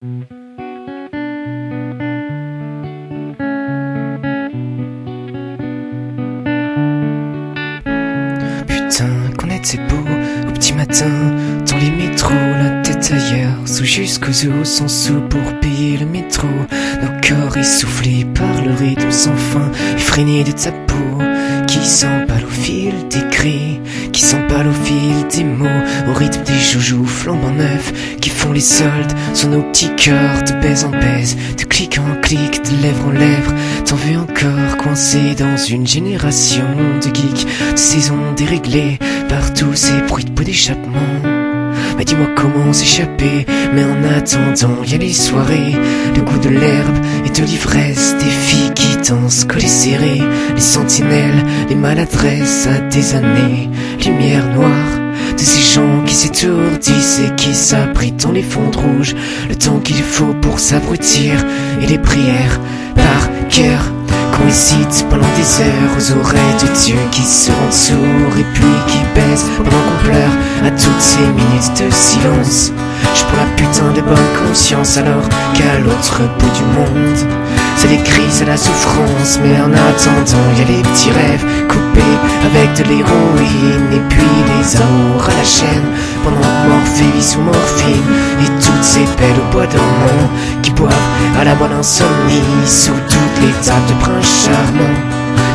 Putain, qu'on était beau au petit matin, dans les métros, la tête ailleurs, sous jusqu'aux os, sans sous pour payer le métro. Nos corps essoufflés par le rythme sans fin, effréné de ta peau, qui s'empale au fil des cris, qui s'empale au fil des mots, au rythme des joujoux flambant neufs, qui font les soldes sur nos petits cœurs, de baise en baise, de clic en clic, de lèvre en lèvre. T'en veux encore coincé dans une génération de geeks, de saisons déréglées par tous ces bruits de pots d'échappement. Mais dis-moi comment s'échapper, mais en attendant y a les soirées, le goût de l'herbe et de l'ivresse, des filles qui dansent collées serrées, les sentinelles, les maladresses à des années, lumière noire de ces gens qui s'étourdissent et qui s'abritent dans les fonds rouges, le temps qu'il faut pour s'abrutir, et les prières par cœur qu'on récite pendant des heures aux oreilles de Dieu qui se rendent sourds et puis qui baissent pendant qu'on pleure à toutes ces minutes de silence. Je prends la putain de bonne conscience alors qu'à l'autre bout du monde c'est les cris, c'est la souffrance, mais en attendant y a les petits rêves coupés avec de l'héroïne et puis les amours à la chaîne pendant que Morphée vit sous morphine et toutes ces belles au bois dormant qui boivent à la bonne insomnie sous toutes les tables de prince charmant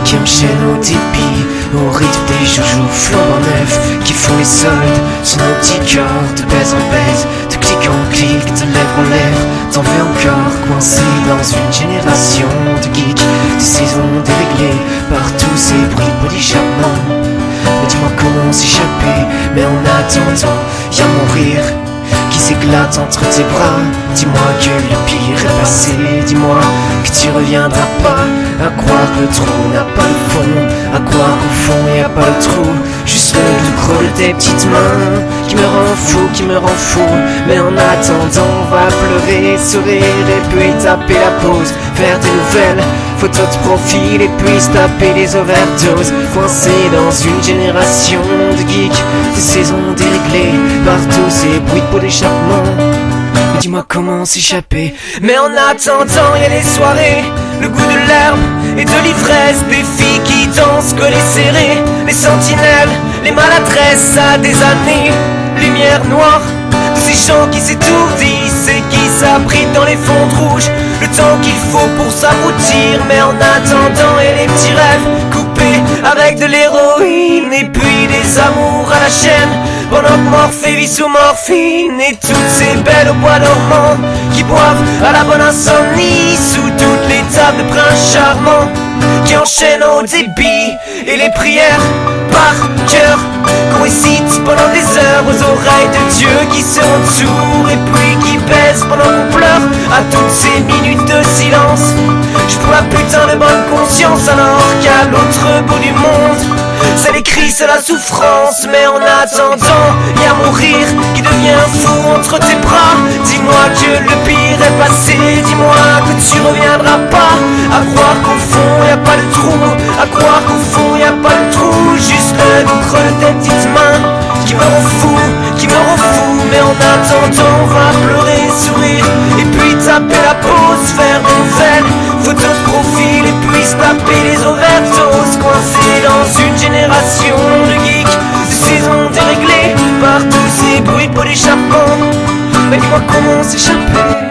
qui enchaînent au débit au rythme des joujoux flambant neufs qui font les soldes sur nos petits corps de baise en baise, de clic en clic, de lèvre en lèvre. T'en veux encore coincé dans une génération de geeks, de saisons déréglées par tous ces bruits de pots d'échappement. Mais dis-moi comment s'échapper, mais en attendant y a mon rire qui s'éclate entre tes bras. Dis-moi que le pire est passé, dis-moi que tu reviendras pas, à croire que le trou n'a pas le fond, à croire qu'au fond y a pas le trou, juste le creux de tes petites mains qui me rend fou, qui me rend fou. Mais en attendant on va pleurer, sourire et puis taper la pause, faire des nouvelles photos de profil et puis se taper les overdoses, coincé dans une génération de geeks, de saisons déréglées par tous ces bruits de pots d'échappement. Mais dis-moi comment s'échapper, mais en attendant y a les soirées, le goût de l'herbe et de l'ivresse, des filles qui dansent collées serrées, les sentinelles, les maladresses à des années, lumière noire de ces gens qui s'étourdissent et qui s'abritent dans les fonds rouges, le temps qu'il faut pour s'abrutir. Mais en attendant y a les petits rêves coupés avec de l'héroïne et puis des amours à la chaîne pendant que Morphée vit sous morphine et toutes ces belles au bois dormant qui boivent à la bonne insomnie sous toutes les tables de prince charmant qui enchaînent au débit et les prières par cœur qu'on récite pendant des heures aux oreilles de Dieu qui se rendent sourds et puis qui baissent pendant qu'on pleure à toutes ces minutes de silence. Je prends la putain de bonne conscience alors qu'à l'autre bout du monde c'est les cris, c'est la souffrance, mais en attendant y a mon rire qui devient fou entre tes bras. Dis-moi que le pire est passé, dis-moi que tu reviendras pas, à croire qu'au fond y a pas de trou, à croire qu'au fond y a pas de trou, juste le creux de tes petites mains qui me rend fou, qui me rend fou. Mais en attendant on va pleurer, sourire et puis taper la pause, faire de nouvelles photos de profil et puis se taper les overdoses, coincé dans une génération de geeks, de saisons déréglées par tous ces bruits de pots d'échappement. Mais dis-moi comment s'échapper.